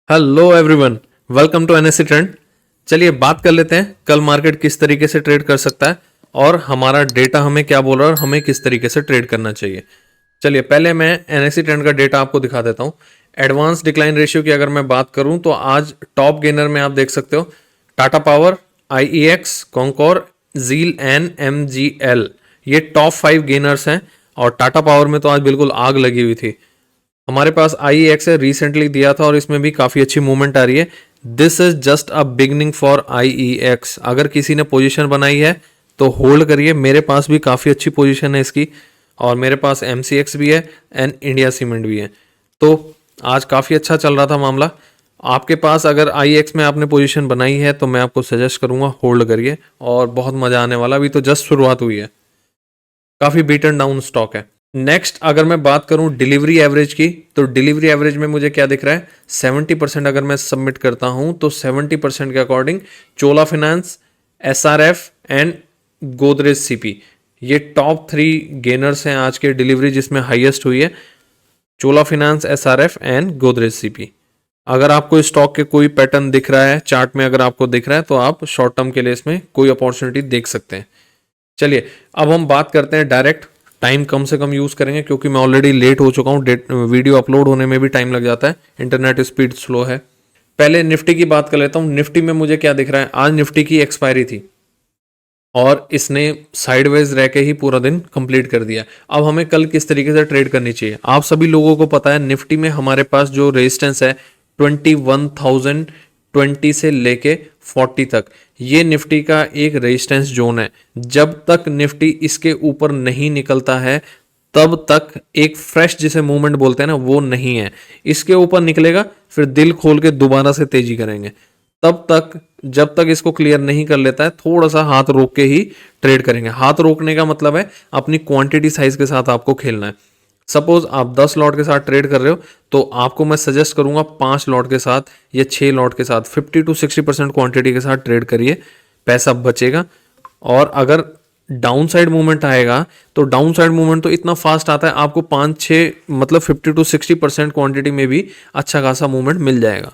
Hello everyone, welcome to NSC trend. चलिए बात कर लेते हैं कल मार्केट किस तरीके से ट्रेड कर सकता है और हमारा डेटा हमें क्या बोल रहा है और हमें किस तरीके से ट्रेड करना चाहिए। चलिए पहले मैं एनएससी ट्रेंड का डेटा आपको दिखा देता हूं। एडवांस डिक्लाइन रेशियो की अगर मैं बात करूं तो आज टॉप गेनर में आप देख सकते हो Tata power, IEX, Concor, Zeel and MGL, ये टॉप 5 गेनर्स हैं। और टाटा पावर में तो आज बिल्कुल आग लगी हुई थी। हमारे पास आई एक्स है, रिसेंटली दिया था और इसमें भी काफ़ी अच्छी मूवमेंट आ रही है। This is just a beginning for I x. अगर किसी ने पोजीशन बनाई है तो होल्ड करिए। मेरे पास भी काफ़ी अच्छी पोजीशन है इसकी और मेरे पास एम भी है एंड इंडिया सीमेंट भी है। तो आज काफ़ी अच्छा चल रहा था मामला। आपके पास अगर आई एक्स में आपने पोजीशन बनाई है तो मैं आपको सजेस्ट करूंगा होल्ड करिए और बहुत मज़ा आने वाला। अभी तो जस्ट शुरुआत हुई है, काफ़ी बीटन डाउन स्टॉक है। नेक्स्ट अगर मैं बात करूं डिलीवरी एवरेज की, तो डिलीवरी एवरेज में मुझे क्या दिख रहा है, 70% अगर मैं सबमिट करता हूं तो 70% के according Chola finance, SRF and Godrej CP, ये टॉप 3 गेनर्स हैं आज के डिलीवरी जिसमें हाईएस्ट हुई है। Chola finance, SRF and Godrej CP. अगर आपको स्टॉक के कोई पैटर्न दिख रहा है चार्ट में, अगर आपको दिख रहा है तो आप शॉर्ट टर्म के लिए इसमें कोई अपॉर्चुनिटी देख सकते हैं। चलिए अब हम बात करते हैं डायरेक्ट। टाइम कम से कम यूज़ करेंगे क्योंकि मैं ऑलरेडी लेट हो चुका हूँ। वीडियो अपलोड होने में भी टाइम लग जाता है, इंटरनेट स्पीड स्लो है। पहले निफ्टी की बात कर लेता हूँ। निफ्टी में मुझे क्या दिख रहा है, आज निफ्टी की एक्सपायरी थी और इसने साइडवेज रह के ही पूरा दिन कंप्लीट कर दिया। अब हमें कल किस तरीके से ट्रेड करनी चाहिए, आप सभी लोगों को पता है निफ्टी में हमारे पास जो रेजिस्टेंस है 21,020 से लेके 40 तक, ये निफ्टी का एक रेजिस्टेंस जोन है। जब तक निफ्टी इसके ऊपर नहीं निकलता है तब तक एक फ्रेश जिसे मूवमेंट बोलते हैं ना, वो नहीं है। इसके ऊपर निकलेगा फिर दिल खोल के दोबारा से तेजी करेंगे। तब तक जब तक इसको क्लियर नहीं कर लेता है थोड़ा सा हाथ रोक के ही ट्रेड करेंगे। हाथ रोकने का मतलब है अपनी क्वांटिटी साइज के साथ आपको खेलना है। सपोज आप 10 लॉट के साथ ट्रेड कर रहे हो तो आपको मैं सजेस्ट करूंगा 5 लॉट के साथ या 6 लॉट के साथ 50 to 60% क्वांटिटी के साथ ट्रेड करिए, पैसा बचेगा। और अगर डाउन साइड मूवमेंट आएगा तो डाउन साइड मूवमेंट तो इतना फास्ट आता है, आपको 5-6 मतलब 50 to 60% क्वांटिटी में भी अच्छा खासा मूवमेंट मिल जाएगा।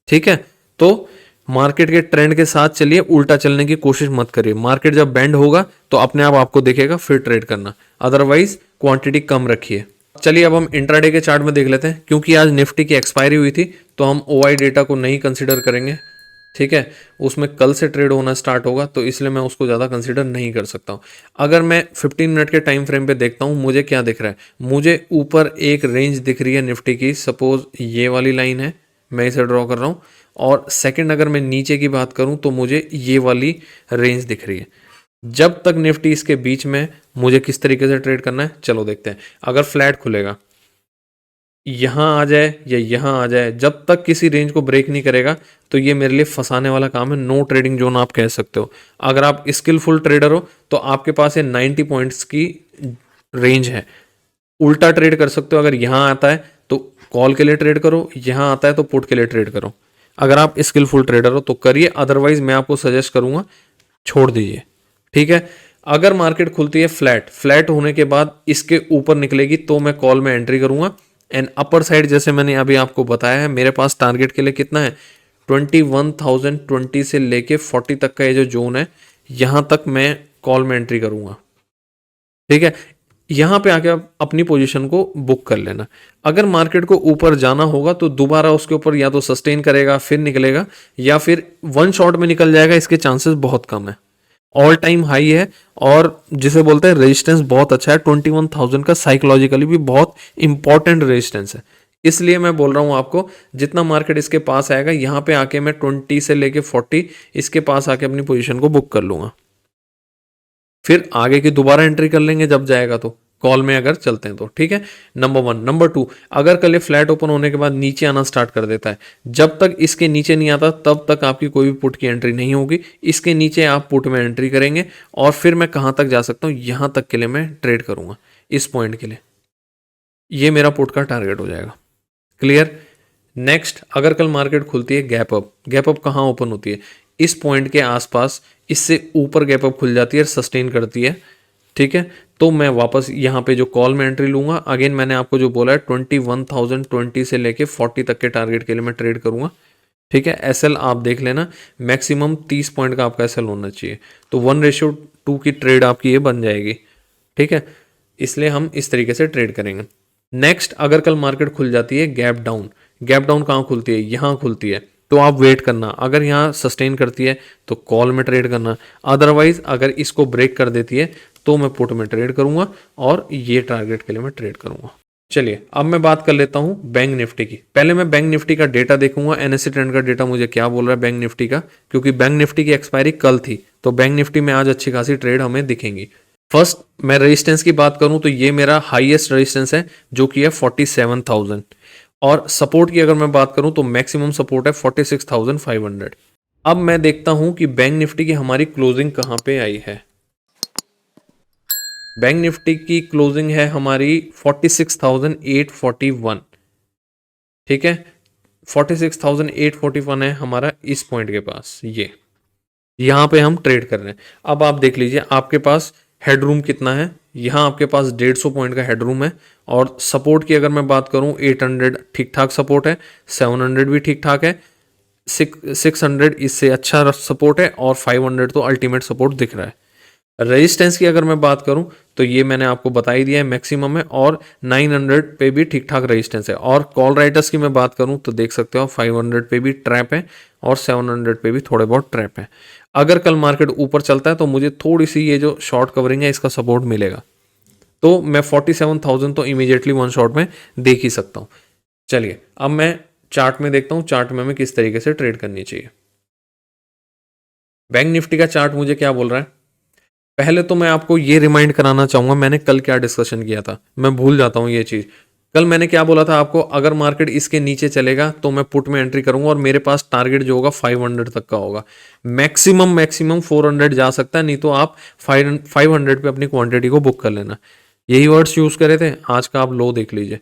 ठीक है, तो मार्केट के ट्रेंड के साथ चलिए, उल्टा चलने की कोशिश मत करिए। मार्केट जब बेंड होगा तो अपने आप आपको दिखेगा, फिर ट्रेड करना, अदरवाइज क्वांटिटी कम रखिए। चलिए अब हम इंट्राडे के चार्ट में देख लेते हैं। क्योंकि आज निफ्टी की एक्सपायरी हुई थी तो हम ओआई डेटा को नहीं कंसिडर करेंगे। ठीक है, उसमें कल से ट्रेड होना स्टार्ट होगा तो इसलिए मैं उसको ज़्यादा कंसिडर नहीं कर सकता हूँ। अगर मैं 15 मिनट के टाइम फ्रेम पे देखता हूँ, मुझे क्या दिख रहा है, मुझे ऊपर एक रेंज दिख रही है निफ्टी की। सपोज ये वाली लाइन है, मैं इसे ड्रॉ कर रहा हूँ। और सेकंड अगर मैं नीचे की बात करूँ तो मुझे ये वाली रेंज दिख रही है। जब तक निफ्टी इसके बीच में, मुझे किस तरीके से ट्रेड करना है चलो देखते हैं। अगर फ्लैट खुलेगा, यहां आ जाए या यहां आ जाए, जब तक किसी रेंज को ब्रेक नहीं करेगा तो ये मेरे लिए फंसाने वाला काम है। नो ट्रेडिंग जोन आप कह सकते हो। अगर आप स्किलफुल ट्रेडर हो तो आपके पास ये 90 पॉइंट्स की रेंज है। उल्टा ट्रेड कर सकते हो। अगर यहां आता है तो कॉल के लिए ट्रेड करो, यहां आता है तो पुट के लिए ट्रेड करो। अगर आप स्किलफुल ट्रेडर हो तो करिए, अदरवाइज मैं आपको सजेस्ट करूंगा छोड़ दीजिए। ठीक है, अगर मार्केट खुलती है फ्लैट, फ्लैट होने के बाद इसके ऊपर निकलेगी तो मैं कॉल में एंट्री करूंगा। एंड अपर साइड जैसे मैंने अभी आपको बताया है, मेरे पास टारगेट के लिए कितना है, 21,020 से लेके 40 तक का ये जो जोन है, यहां तक मैं कॉल में एंट्री करूंगा। ठीक है, यहां पे आके आप अपनी पोजीशन को बुक कर लेना। अगर मार्केट को ऊपर जाना होगा तो दोबारा उसके ऊपर या तो सस्टेन करेगा फिर निकलेगा, या फिर वन शॉट में निकल जाएगा। इसके चांसेस बहुत कम है। ऑल टाइम हाई है और जिसे बोलते हैं रेजिस्टेंस बहुत अच्छा है। 21,000 का साइकोलॉजिकली भी बहुत इंपॉर्टेंट रेजिस्टेंस है। इसलिए मैं बोल रहा हूं आपको, जितना मार्केट इसके पास आएगा यहां पे आके मैं 20 से लेके 40 इसके पास आके अपनी पोजीशन को बुक कर लूंगा। फिर आगे की दोबारा एंट्री कर लेंगे जब जाएगा तो, कॉल में अगर चलते हैं तो। ठीक है, नंबर 1। नंबर 2, अगर कल ये फ्लैट ओपन होने के बाद नीचे आना स्टार्ट कर देता है, जब तक इसके नीचे नहीं आता तब तक आपकी कोई भी पुट की एंट्री नहीं होगी। इसके नीचे आप पुट में एंट्री करेंगे और फिर मैं कहां तक जा सकता हूं, यहां तक के लिए मैं ट्रेड करूंगा। इस पॉइंट के लिए ये मेरा पुट का टारगेट हो जाएगा। क्लियर। नेक्स्ट, अगर कल मार्केट खुलती है गैप अप, गैप अप कहां ओपन होती है, इस पॉइंट के आसपास, इससे ऊपर गैप अप खुल जाती है, सस्टेन करती है। ठीक है, तो मैं वापस यहाँ पे जो कॉल में एंट्री लूंगा, अगेन मैंने आपको जो बोला है 21,020 से लेके 40 तक के टारगेट के लिए मैं ट्रेड करूंगा। ठीक है, एसएल आप देख लेना, मैक्सिमम 30 पॉइंट का आपका एसएल होना चाहिए, तो 1:2 की ट्रेड आपकी ये बन जाएगी। ठीक है, इसलिए हम इस तरीके से ट्रेड करेंगे। नेक्स्ट, अगर कल मार्केट खुल जाती है गैप डाउन, गैप डाउन कहाँ खुलती है, यहाँ खुलती है, तो आप वेट करना, अगर यहाँ सस्टेन करती है तो कॉल में ट्रेड करना, अदरवाइज अगर इसको ब्रेक कर देती है तो मैं पुट में ट्रेड करूंगा और ये टारगेट के लिए मैं ट्रेड करूंगा। चलिए अब मैं बात कर लेता हूं बैंक निफ्टी की। पहले मैं बैंक निफ्टी का डेटा देखूंगा, एनएससी ट्रेंड का डेटा मुझे क्या बोल रहा है बैंक निफ्टी का, क्योंकि बैंक निफ्टी की एक्सपायरी कल थी, तो बैंक निफ्टी में आज अच्छी खासी ट्रेड हमें दिखेंगी। फर्स्ट मैं रेजिस्टेंस की बात करूं तो ये मेरा हाईएस्ट रेजिस्टेंस है जो कि है 47,000, और सपोर्ट की अगर मैं बात करूं तो मैक्सिमम सपोर्ट है 46,500। अब मैं देखता हूं कि बैंक निफ्टी की हमारी क्लोजिंग कहां पे आई है। बैंक निफ्टी की क्लोजिंग है हमारी 46,841। ठीक है, 46,841 है हमारा इस पॉइंट के पास, ये यहां पे हम ट्रेड कर रहे हैं। अब आप देख लीजिए आपके पास हेडरूम कितना है, यहां आपके पास 150 पॉइंट का हेडरूम है, और सपोर्ट की अगर मैं बात करूं 800 ठीक ठाक सपोर्ट है, 700 भी ठीक ठाक है, 600 इससे अच्छा सपोर्ट है, और 500 तो अल्टीमेट सपोर्ट दिख रहा है। रेजिस्टेंस की अगर मैं बात करूं तो ये मैंने आपको बता ही दिया है मैक्सिमम है, और 900 पे भी ठीक ठाक रेजिस्टेंस है। और कॉल राइटर्स की मैं बात करूं तो देख सकते हो 500 पे भी ट्रैप है और 700 पे भी थोड़े बहुत ट्रैप है। अगर कल मार्केट ऊपर चलता है तो मुझे थोड़ी सी ये जो शॉर्ट कवरिंग है इसका सपोर्ट मिलेगा, तो मैं 47,000 तो इमीडिएटली वन शॉट में देख ही सकता हूं। चलिए अब मैं चार्ट में देखता हूं, चार्ट में हमें किस तरीके से ट्रेड करनी चाहिए। बैंक निफ्टी का चार्ट मुझे क्या बोल रहा है, पहले तो मैं आपको ये रिमाइंड कराना चाहूंगा मैंने कल क्या डिस्कशन किया था, मैं भूल जाता हूं ये चीज। कल मैंने क्या बोला था आपको, अगर मार्केट इसके नीचे चलेगा तो मैं पुट में एंट्री करूंगा, और मेरे पास टारगेट जो होगा 500 तक का होगा, मैक्सिमम मैक्सिमम 400 जा सकता है, नहीं तो आप 500 पे अपनी क्वांटिटी को बुक कर लेना। यही वर्ड्स यूज करे थे, आज का आप लो देख लीजिए।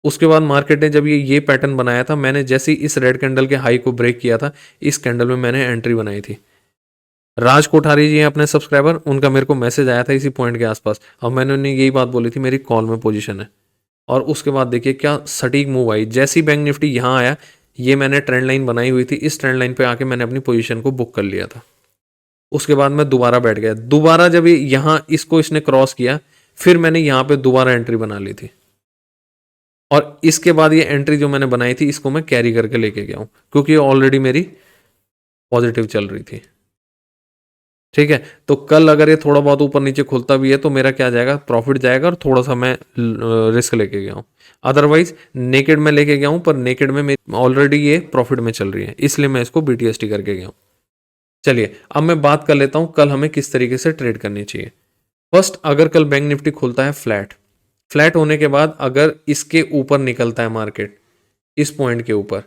उसके बाद मार्केट ने जब ये पैटर्न बनाया था, मैंने जैसे ही इस रेड कैंडल के हाई को ब्रेक किया था, इस कैंडल में मैंने एंट्री बनाई थी। राज कोठारी जी हैं अपने सब्सक्राइबर, उनका मेरे को मैसेज आया था इसी पॉइंट के आसपास, और मैंने उन्हें यही बात बोली थी मेरी कॉल में पोजीशन है, और उसके बाद देखिए क्या सटीक मूव आई। जैसे ही बैंक निफ्टी यहाँ आया, ये मैंने ट्रेंड लाइन बनाई हुई थी, इस ट्रेंड लाइन पे आके मैंने अपनी पोजीशन को बुक कर लिया था। उसके बाद मैं दोबारा बैठ गया, दोबारा जब यहाँ इसको इसने क्रॉस किया, फिर मैंने यहाँ पे दोबारा एंट्री बना ली थी, और इसके बाद ये एंट्री जो मैंने बनाई थी इसको मैं कैरी करके लेके गया हूँ, क्योंकि ऑलरेडी मेरी पॉजिटिव चल रही थी। ठीक है, तो कल अगर ये थोड़ा बहुत ऊपर नीचे खुलता भी है तो मेरा क्या जाएगा, प्रॉफिट जाएगा, और थोड़ा सा मैं रिस्क लेके गया हूँ। अदरवाइज नेकेड में लेके गया हूँ, पर नेकेड में मेरी ऑलरेडी ये प्रॉफिट में चल रही है, इसलिए मैं इसको बीटीएसटी करके गया हूँ। चलिए अब मैं बात कर लेता हूँ कल हमें किस तरीके से ट्रेड करनी चाहिए। फर्स्ट, अगर कल बैंक निफ्टी खुलता है फ्लैट, फ्लैट होने के बाद अगर इसके ऊपर निकलता है मार्केट, इस पॉइंट के ऊपर,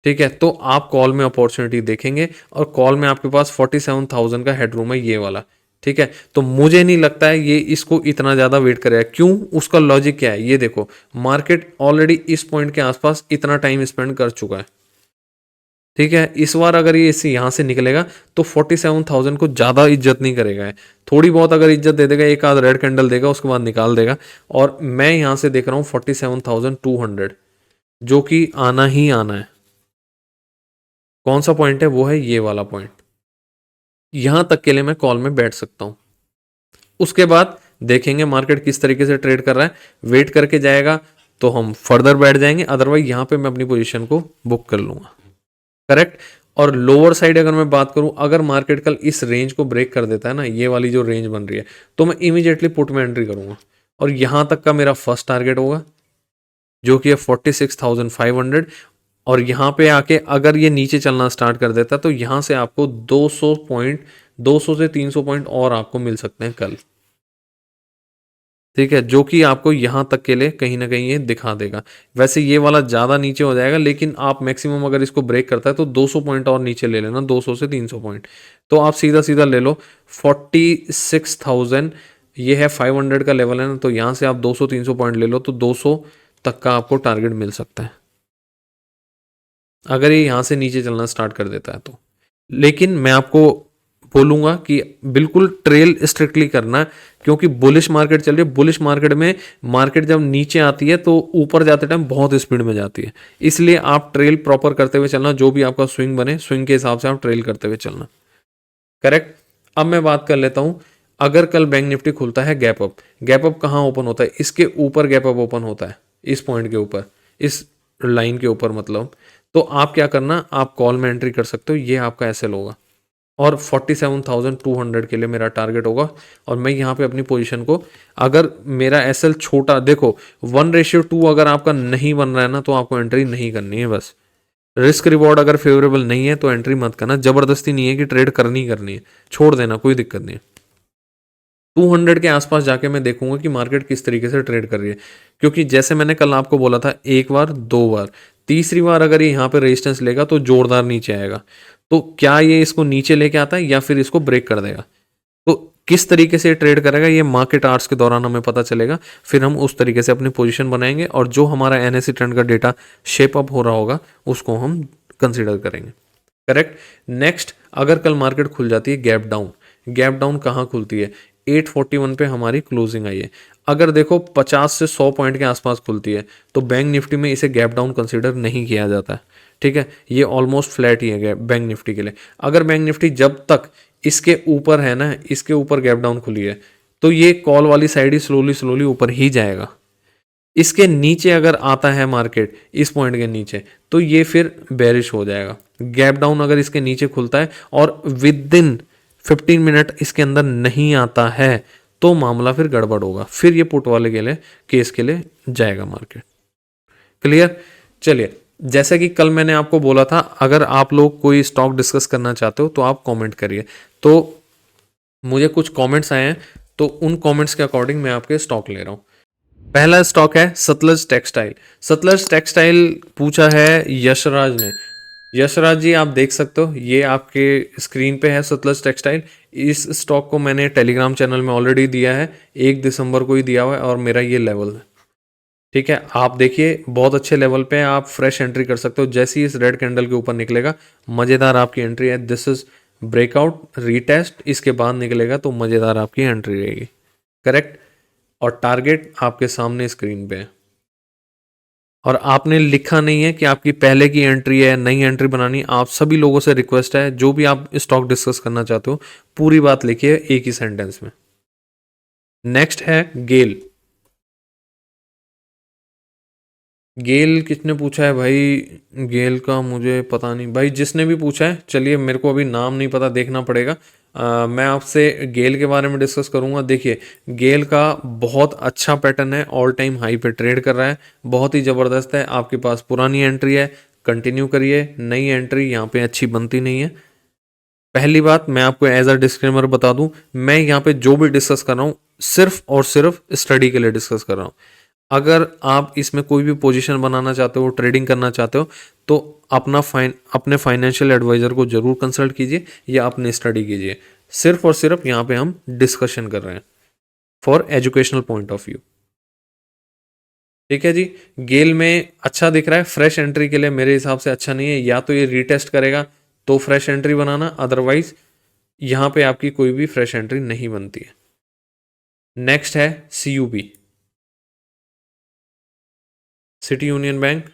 ठीक है, तो आप कॉल में अपॉर्चुनिटी देखेंगे, और कॉल में आपके पास 47,000 का हेडरूम है ये वाला। ठीक है, तो मुझे नहीं लगता है ये इसको इतना ज्यादा वेट करेगा। क्यों, उसका लॉजिक क्या है, ये देखो, मार्केट ऑलरेडी इस पॉइंट के आसपास इतना टाइम स्पेंड कर चुका है। ठीक है, इस बार अगर ये इसी यहां से निकलेगा तो 47,000 को ज्यादा इज्जत नहीं करेगा, थोड़ी बहुत अगर इज्जत दे देगा, एक आध रेड कैंडल देगा, उसके बाद निकाल देगा। और मैं यहां से देख रहा हूं 47,200, जो कि आना ही आना है। कौन सा पॉइंट है, वो है ये वाला पॉइंट, यहां तक के लिए मैं कॉल में बैठ सकता हूं। उसके बाद देखेंगे मार्केट किस तरीके से ट्रेड कर रहा है, वेट करके जाएगा तो हम फर्दर बैठ जाएंगे, अदरवाइज यहां पे मैं अपनी पोजीशन को बुक कर लूंगा। करेक्ट। और लोअर साइड अगर मैं बात करूं, अगर मार्केट कल इस रेंज को ब्रेक कर देता है ना, ये वाली जो रेंज बन रही है, तो मैं इमीडिएटली पुट में एंट्री करूंगा, और यहां तक का मेरा फर्स्ट टारगेट होगा जो कि है 46,500। और यहाँ पे आके अगर ये नीचे चलना स्टार्ट कर देता तो यहाँ से आपको 200 पॉइंट, 200 से 300 पॉइंट और आपको मिल सकते हैं कल। ठीक है, जो कि आपको यहाँ तक के लिए कहीं ना कहीं ये दिखा देगा। वैसे ये वाला ज़्यादा नीचे हो जाएगा, लेकिन आप मैक्सिमम अगर इसको ब्रेक करता है तो 200 पॉइंट और नीचे ले लेना, 200 से 300 पॉइंट, तो आप सीधा सीधा ले लो 46,000। ये है 500 का लेवल है ना, तो यहाँ से आप 200-300 पॉइंट ले लो, तो 200 तक का आपको टारगेट मिल सकता है अगर ये यहाँ से नीचे चलना स्टार्ट कर देता है तो। लेकिन मैं आपको बोलूंगा कि बिल्कुल ट्रेल स्ट्रिक्टली करना है, क्योंकि बुलिश मार्केट चल रही है। बुलिश मार्केट में मार्केट जब नीचे आती है तो ऊपर जाते टाइम बहुत स्पीड में जाती है, इसलिए आप ट्रेल प्रॉपर करते हुए चलना। जो भी आपका स्विंग बने, स्विंग के हिसाब से आप ट्रेल करते हुए चलना। करेक्ट। अब मैं बात कर लेता हूं, अगर कल बैंक निफ्टी खुलता है गैप अप, गैप अप कहां ओपन होता है? इसके ऊपर गैप अप ओपन होता है, इस पॉइंट के ऊपर, इस लाइन के ऊपर मतलब। तो आप क्या करना, आप कॉल में एंट्री कर सकते हो, ये आपका एसएल होगा और 47,200 के लिए मेरा टारगेट होगा। और मैं यहाँ पे अपनी पोजीशन को, अगर मेरा एसएल छोटा, देखो 1:2 अगर आपका नहीं बन रहा है ना, तो आपको एंट्री नहीं करनी है। बस रिस्क रिवॉर्ड अगर फेवरेबल नहीं है तो एंट्री मत करना। जबरदस्ती नहीं है कि ट्रेड करनी ही करनी है, छोड़ देना, कोई दिक्कत नहीं है। 200 के आसपास जाके मैं देखूंगा कि मार्केट किस तरीके से ट्रेड कर रही है, क्योंकि जैसे मैंने कल आपको बोला था, एक बार, दो बार, तीसरी बार अगर ये यहाँ पे रेजिस्टेंस लेगा तो जोरदार नीचे आएगा। तो क्या ये इसको नीचे लेके आता है या फिर इसको ब्रेक कर देगा? तो किस तरीके से ट्रेड करेगा ये मार्केट आवर्स के दौरान हमें पता चलेगा। फिर हम उस तरीके से अपनी पोजीशन बनाएंगे और जो हमारा एनएससी ट्रेंड का डेटा शेप अप हो रहा होगा उसको हम कंसीडर करेंगे। करेक्ट। नेक्स्ट, अगर कल मार्केट खुल जाती है गैप डाउन, गैप डाउन कहाँ खुलती है? 841 पे हमारी क्लोजिंग आई है। अगर देखो 50 से 100 पॉइंट के आसपास खुलती है तो बैंक निफ्टी में इसे गैप डाउन कंसीडर नहीं किया जाता है। ठीक है, ये ऑलमोस्ट फ्लैट ही है बैंक निफ्टी के लिए। अगर बैंक निफ्टी जब तक इसके ऊपर है ना, इसके ऊपर गैप डाउन खुली है, तो ये कॉल वाली साइड ही स्लोली स्लोली ऊपर ही जाएगा। इसके नीचे अगर आता है मार्केट, इस पॉइंट के नीचे, तो ये फिर बेरिश हो जाएगा। गैप डाउन अगर इसके नीचे खुलता है और विद इन 15 मिनट इसके अंदर नहीं आता है तो मामला फिर गड़बड़ होगा, फिर ये पुट वाले के लिए, केस के लिए जाएगा मार्केट। क्लियर? चलिए, जैसा कि कल मैंने आपको बोला था, अगर आप लोग कोई स्टॉक डिस्कस करना चाहते हो तो आप कमेंट करिए। तो मुझे कुछ कमेंट्स आए हैं, तो उन कमेंट्स के अकॉर्डिंग मैं आपके स्टॉक ले रहा हूं। पहला स्टॉक है सतलज टेक्सटाइल। सतलज टेक्सटाइल पूछा है यशराज ने। यशराज जी, आप देख सकते हो, ये आपके स्क्रीन पे है सतलज टेक्सटाइल। इस स्टॉक को मैंने टेलीग्राम चैनल में ऑलरेडी दिया है, 1 दिसंबर को ही दिया हुआ है और मेरा ये लेवल है। ठीक है, आप देखिए बहुत अच्छे लेवल पे है, आप फ्रेश एंट्री कर सकते हो। जैसे ही इस रेड कैंडल के ऊपर निकलेगा, मज़ेदार आपकी एंट्री है। दिस इज ब्रेकआउट रीटेस्ट, इसके बाद निकलेगा तो मज़ेदार आपकी एंट्री रहेगी। करेक्ट। और टारगेट आपके सामने स्क्रीन पे है, और आपने लिखा नहीं है कि आपकी पहले की एंट्री है, नई एंट्री बनानी। आप सभी लोगों से रिक्वेस्ट है, जो भी आप स्टॉक डिस्कस करना चाहते हो, पूरी बात लिखिए एक ही सेंटेंस में। नेक्स्ट है गेल। गेल किसने पूछा है भाई? गेल का मुझे पता नहीं भाई, जिसने भी पूछा है। चलिए, मेरे को अभी नाम नहीं पता, देखना पड़ेगा। मैं आपसे गेल के बारे में डिस्कस करूंगा। देखिए, गेल का बहुत अच्छा पैटर्न है, ऑल टाइम हाई पे ट्रेड कर रहा है, बहुत ही ज़बरदस्त है। आपके पास पुरानी एंट्री है, कंटिन्यू करिए। नई एंट्री यहाँ पे अच्छी बनती नहीं है। पहली बात, मैं आपको एज अ डिस्क्लेमर बता दूं, मैं यहाँ पे जो भी डिस्कस कर रहा हूँ सिर्फ और सिर्फ स्टडी के लिए डिस्कस कर रहा हूँ। अगर आप इसमें कोई भी पोजीशन बनाना चाहते हो, ट्रेडिंग करना चाहते हो, तो अपने फाइनेंशियल एडवाइजर को जरूर कंसल्ट कीजिए या अपनी स्टडी कीजिए। सिर्फ और सिर्फ यहाँ पे हम डिस्कशन कर रहे हैं for educational point of view. ठीक है जी। गेल में अच्छा दिख रहा है, फ्रेश एंट्री के लिए मेरे हिसाब से अच्छा नहीं है। या तो ये रीटेस्ट करेगा तो फ्रेश एंट्री बनाना, अदरवाइज यहाँ पे आपकी कोई भी फ्रेश एंट्री नहीं बनती है। नेक्स्ट है CUB, city union bank.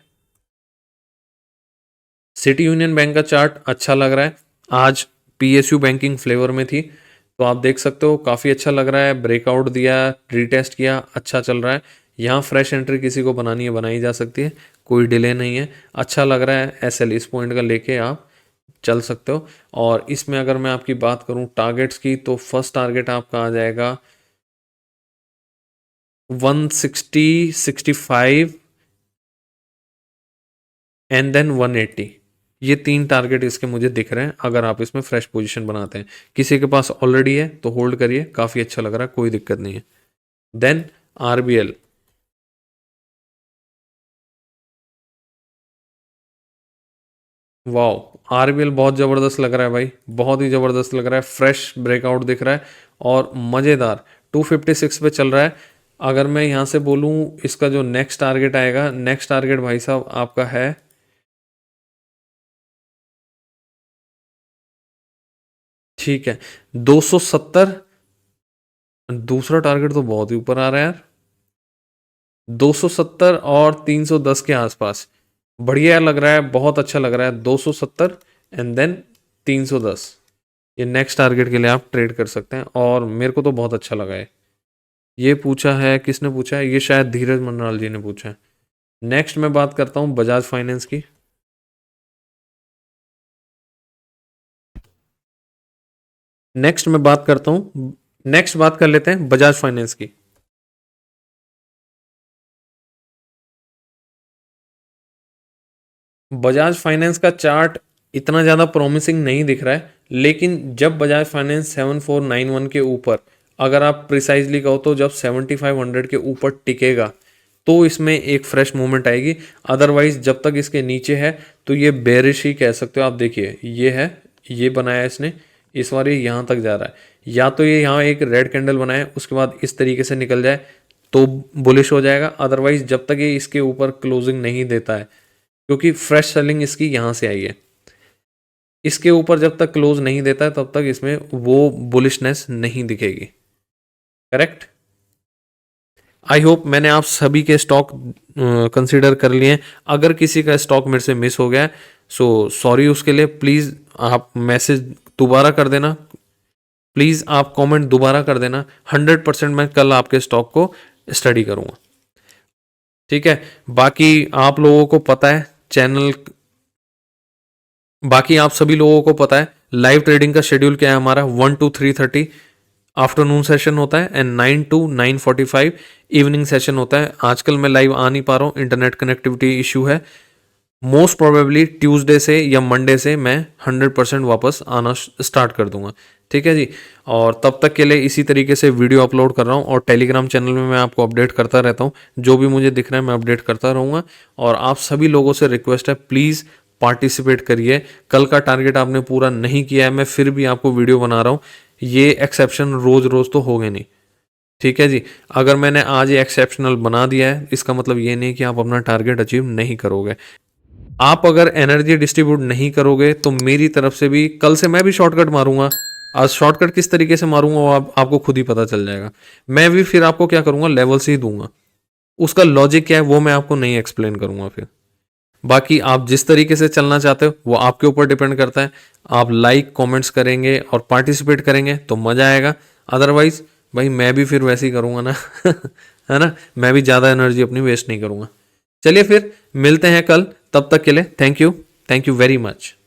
City union bank का चार्ट अच्छा लग रहा है, आज पीएसयू बैंकिंग फ्लेवर में थी, तो आप देख सकते हो काफ़ी अच्छा लग रहा है। ब्रेकआउट दिया, रीटेस्ट किया, अच्छा चल रहा है। यहाँ फ्रेश एंट्री किसी को बनानी है, बनाई जा सकती है, कोई डिले नहीं है। अच्छा लग रहा है, एसएल इस पॉइंट का लेके आप चल सकते हो। और इसमें अगर मैं आपकी बात करूं टारगेट्स की, तो फर्स्ट टारगेट आपका आ जाएगा 160, 65 एंड देन 180। ये तीन टारगेट इसके मुझे दिख रहे हैं अगर आप इसमें फ्रेश पोजीशन बनाते हैं। किसी के पास ऑलरेडी है तो होल्ड करिए, काफ़ी अच्छा लग रहा है, कोई दिक्कत नहीं है। देन आरबीएल, वाओ, आरबीएल बहुत ज़बरदस्त लग रहा है भाई, बहुत ही ज़बरदस्त लग रहा है। फ्रेश ब्रेकआउट दिख रहा है और मज़ेदार 256 पे चल रहा है। अगर मैं यहाँ से बोलूँ इसका जो नेक्स्ट टारगेट आएगा, नेक्स्ट टारगेट भाई साहब आपका है, ठीक है, 270, दूसरा टारगेट तो बहुत ही ऊपर आ रहा है यार, 270 और 310 के आसपास, बढ़िया लग रहा है, बहुत अच्छा लग रहा है, 270 एंड देन 310, ये नेक्स्ट टारगेट के लिए आप ट्रेड कर सकते हैं, और मेरे को तो बहुत अच्छा लगा है। ये पूछा है, किसने पूछा है, ये शायद धीरज मंडराल जी ने पूछा है। नेक्स्ट मैं बात करता हूँ बजाज फाइनेंस की। नेक्स्ट बात कर लेते हैं बजाज फाइनेंस की। बजाज फाइनेंस का चार्ट इतना ज़्यादा प्रॉमिसिंग नहीं दिख रहा है, लेकिन जब बजाज फाइनेंस 7491 के ऊपर, अगर आप प्रिसाइजली कहो तो जब 7500 के ऊपर टिकेगा तो इसमें एक फ्रेश मूवमेंट आएगी। अदरवाइज जब तक इसके नीचे है तो ये बेरिश ही कह सकते हो आप। देखिए ये है, ये बनाया इसने, इस बार ये यहाँ तक जा रहा है, या तो ये यहाँ एक रेड कैंडल बनाए उसके बाद इस तरीके से निकल जाए तो बुलिश हो जाएगा। अदरवाइज जब तक ये इसके ऊपर क्लोजिंग नहीं देता है, क्योंकि फ्रेश सेलिंग इसकी यहाँ से आई है, इसके ऊपर जब तक क्लोज नहीं देता है तब तक इसमें वो बुलिशनेस नहीं दिखेगी। करेक्ट। आई होप मैंने आप सभी के स्टॉक कंसीडर कर लिए हैं। अगर किसी का स्टॉक मेरे से मिस हो गया है सो सॉरी उसके लिए। प्लीज़ आप मैसेज दोबारा कर देना, प्लीज़ आप कमेंट दोबारा कर देना। 100% मैं कल आपके स्टॉक को स्टडी करूँगा, ठीक है। बाकी आप लोगों को पता है चैनल, बाकी आप सभी लोगों को पता है लाइव ट्रेडिंग का शेड्यूल क्या है हमारा। 1 to 3:30 आफ्टरनून सेशन होता है एंड 9 to 9:45 इवनिंग सेशन होता है। आजकल मैं लाइव आ नहीं पा रहा हूँ, इंटरनेट कनेक्टिविटी इशू है। मोस्ट प्रोबेबली ट्यूसडे से या मंडे से मैं 100% वापस आना स्टार्ट कर दूंगा, ठीक है जी। और तब तक के लिए इसी तरीके से वीडियो अपलोड कर रहा हूँ, और टेलीग्राम चैनल में मैं आपको अपडेट करता रहता हूँ, जो भी मुझे दिख रहा है मैं अपडेट करता रहूँगा। और आप सभी लोगों से रिक्वेस्ट है, प्लीज़ पार्टिसिपेट करिए। कल का टारगेट आपने पूरा नहीं किया है, मैं फिर भी आपको वीडियो बना रहा हूँ। ये एक्सेप्शन रोज़ रोज़ तो होगे नहीं, ठीक है जी। अगर मैंने आज ये एक्सेप्शनल बना दिया है इसका मतलब ये नहीं कि आप अपना टारगेट अचीव नहीं करोगे। आप अगर एनर्जी डिस्ट्रीब्यूट नहीं करोगे तो मेरी तरफ से भी कल से मैं भी शॉर्टकट मारूंगा। आज शॉर्टकट किस तरीके से मारूंगा वो आपको खुद ही पता चल जाएगा। मैं भी फिर आपको क्या करूंगा, लेवल से ही दूंगा, उसका लॉजिक क्या है वो मैं आपको नहीं एक्सप्लेन करूंगा फिर। बाकी आप जिस तरीके से चलना चाहते हो वो आपके ऊपर डिपेंड करता है। आप लाइक कमेंट्स करेंगे और पार्टिसिपेट करेंगे तो मज़ा आएगा। अदरवाइज भाई मैं भी फिर वैसे ही करूँगा ना है ना, मैं भी ज़्यादा एनर्जी अपनी वेस्ट नहीं करूँगा। चलिए फिर मिलते हैं कल, तब तक के लिए थैंक यू वेरी मच।